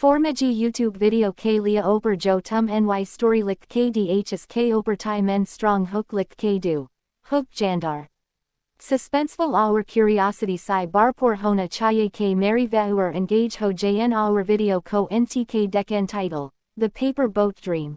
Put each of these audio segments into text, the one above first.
Formaji YouTube video k lia oper jo tum ny story lik kdhs k oper Thai men strong hook lik k do. Hook jandar. Suspenseful our curiosity sai barpor hona chaye k mary vauer engage ho jn our video ko ntk decan title, The Paper Boat Dream.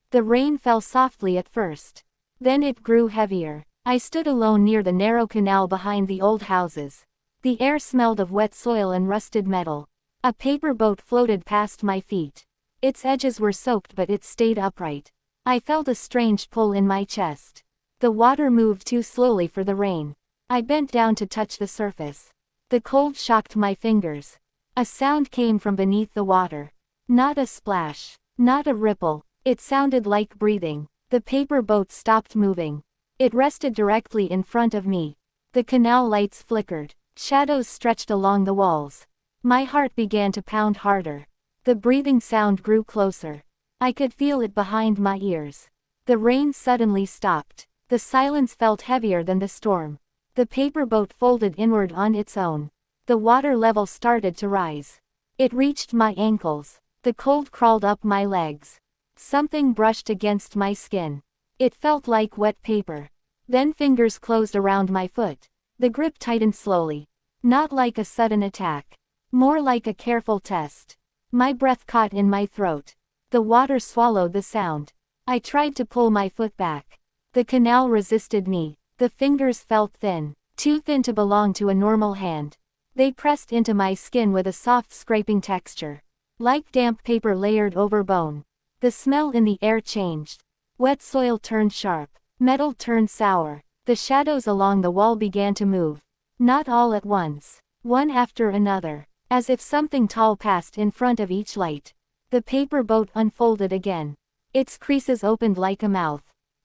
The rain fell softly at first. Then it grew heavier. I stood alone near the narrow canal behind the old houses. The air smelled of wet soil and rusted metal. A paper boat floated past my feet. Its edges were soaked but it stayed upright. I felt a strange pull in my chest. The water moved too slowly for the rain. I bent down to touch the surface. The cold shocked my fingers. A sound came from beneath the water. Not a splash. Not a ripple. It sounded like breathing. The paper boat stopped moving. It rested directly in front of me. The canal lights flickered. Shadows stretched along the walls. My heart began to pound harder. The breathing sound grew closer. I could feel it behind my ears. The rain suddenly stopped. The silence felt heavier than the storm. The paper boat folded inward on its own. The water level started to rise. It reached my ankles. The cold crawled up my legs. Something brushed against my skin. It felt like wet paper. Then fingers closed around my foot. The grip tightened slowly. Not like a sudden attack. More like a careful test. My breath caught in my throat. The water swallowed the sound. I tried to pull my foot back. The canal resisted me. The fingers felt thin, too thin to belong to a normal hand. They pressed into my skin with a soft scraping texture. Like damp paper layered over bone. The smell in the air changed. Wet soil turned sharp. Metal turned sour. The shadows along the wall began to move. Not all at once. One after another. As if something tall passed in front of each light. The paper boat unfolded again. Its creases opened like a mouth.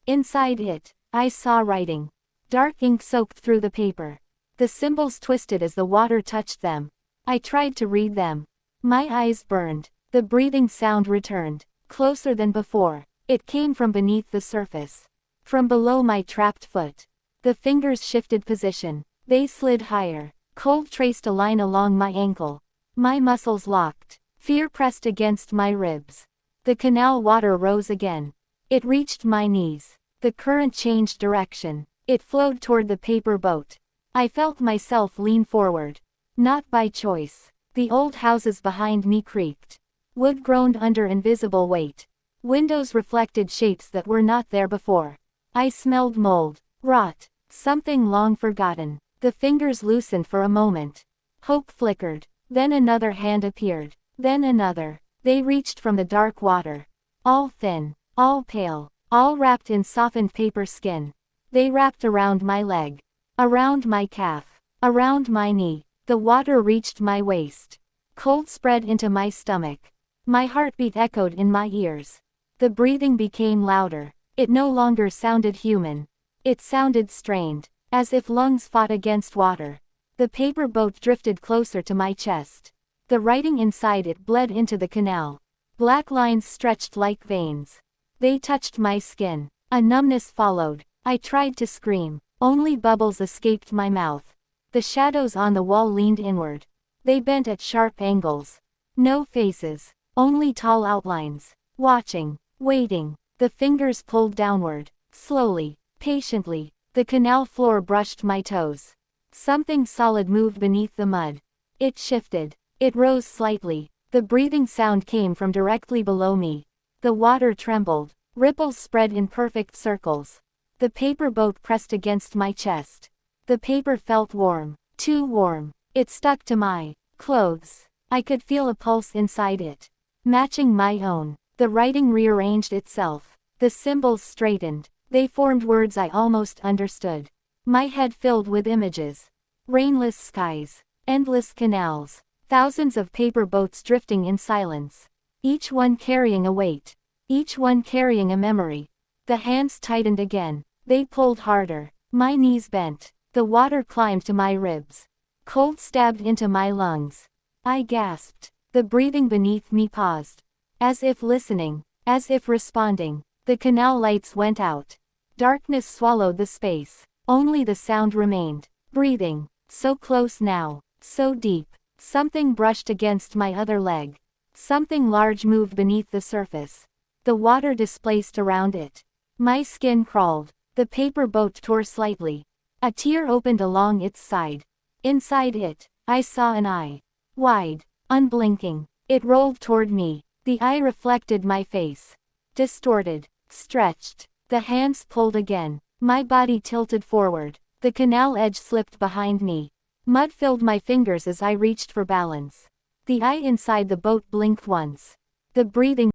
Inside it, I saw writing. Dark ink soaked through the paper. The symbols twisted as the water touched them. I tried to read them. My eyes burned. The breathing sound returned. Closer than before. It came from beneath the surface. From below my trapped foot. The fingers shifted position. They slid higher. Cold traced a line along my ankle. My muscles locked. Fear pressed against my ribs. The canal water rose again. It reached my knees. The current changed direction. It flowed toward the paper boat. I felt myself lean forward. Not by choice. The old houses behind me creaked. Wood groaned under invisible weight. Windows reflected shapes that were not there before. I smelled mold. Rot. Something long forgotten. The fingers loosened for a moment. Hope flickered. Then another hand appeared. Then another. They reached from the dark water. All thin. All pale. All wrapped in softened paper skin. They wrapped around my leg. Around my calf. Around my knee. The water reached my waist. Cold spread into my stomach. My heartbeat echoed in my ears. The breathing became louder. It no longer sounded human. It sounded strained. As if lungs fought against water. The paper boat drifted closer to my chest. The writing inside it bled into the canal. Black lines stretched like veins. They touched my skin. A numbness followed. I tried to scream. Only bubbles escaped my mouth. The shadows on the wall leaned inward. They bent at sharp angles. No faces. Only tall outlines. Watching. Waiting. The fingers pulled downward. Slowly. Patiently. The canal floor brushed my toes. Something solid moved beneath the mud. It shifted. It rose slightly. The breathing sound came from directly below me. The water trembled. Ripples spread in perfect circles. The paper boat pressed against my chest. The paper felt warm. Too warm. It stuck to my clothes. I could feel a pulse inside it. Matching my own. The writing rearranged itself. The symbols straightened. They formed words I almost understood. My head filled with images. Rainless skies. Endless canals. Thousands of paper boats drifting in silence. Each one carrying a weight. Each one carrying a memory. The hands tightened again. They pulled harder. My knees bent. The water climbed to my ribs. Cold stabbed into my lungs. I gasped. The breathing beneath me paused. As if listening. As if responding. The canal lights went out. Darkness swallowed the space. Only the sound remained. Breathing. So close now. So deep. Something brushed against my other leg. Something large moved beneath the surface. The water displaced around it. My skin crawled. The paper boat tore slightly. A tear opened along its side. Inside it, I saw an eye. Wide, unblinking. It rolled toward me. The eye reflected my face. Distorted, stretched. The hands pulled again. My body tilted forward. The canal edge slipped behind me. Mud filled my fingers as I reached for balance. The eye inside the boat blinked once. The breathing